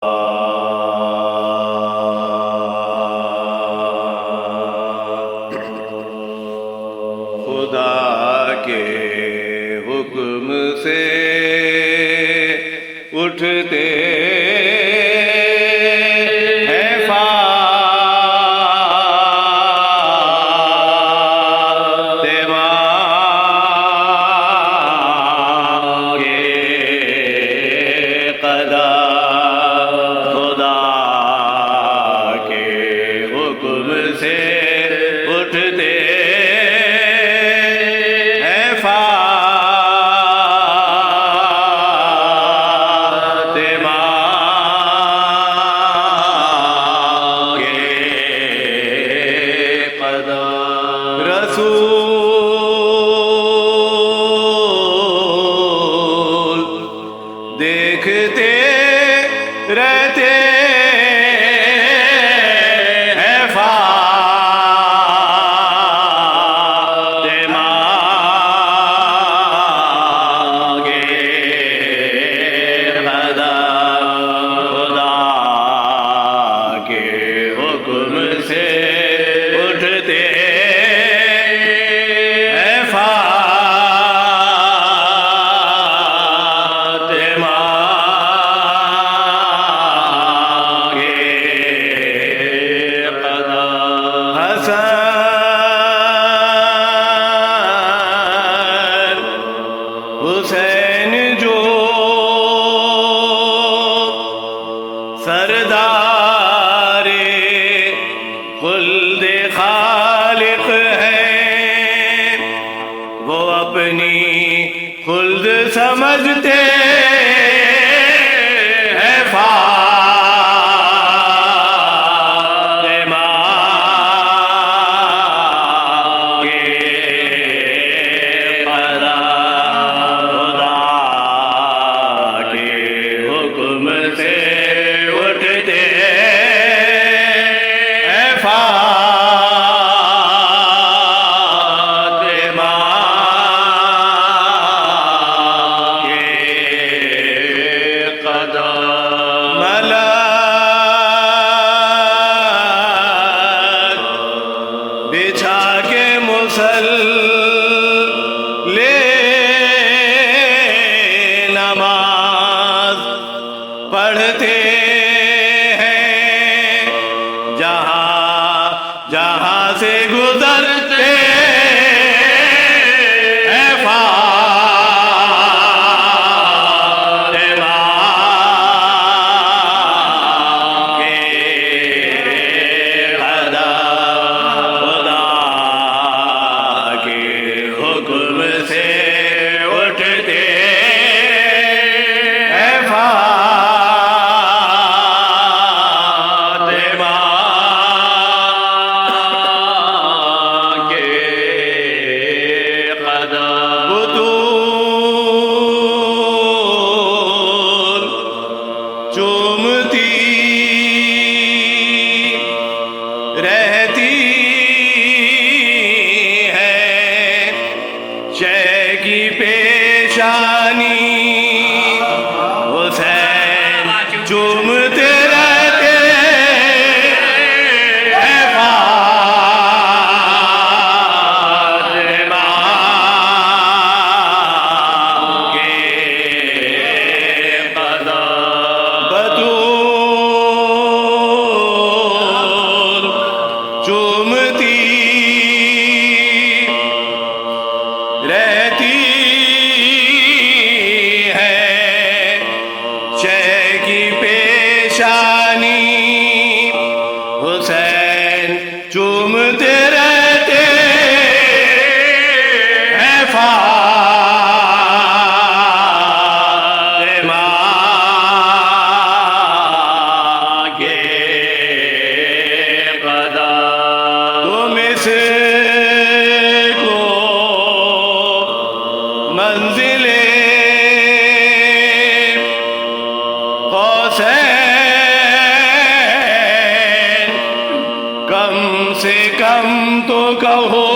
खुदा के हुक्म से उठते हैं फातिमा के कदम। खुदा के हुक्म से उठते रसूल देखते रहते हैं फातिमा के कदम। खुदा के हुक्म से उठते हुसैन जो सरदारे खुल्द खालिक है, वो अपनी खुल्द समझते हैं फातिमा के से उठते हैं फातिमा के कदम। मलक बिछा के मुसल्ले नमाज पढ़ते हैं, जहाँ जहाँ से गुजरते हैं फातिमा के कदम। खुदा के हुक्म से उठते हैं चूमती रहती है शह की पेशानी, हुसैन चूमते रहते हैं फातिमा के चूमती रहती है शह की पेशानी, हुसैन चूमते रहते हैं फातिमा के कदम। तुम इसको मंजिले कौसैन कम से कम तो कहो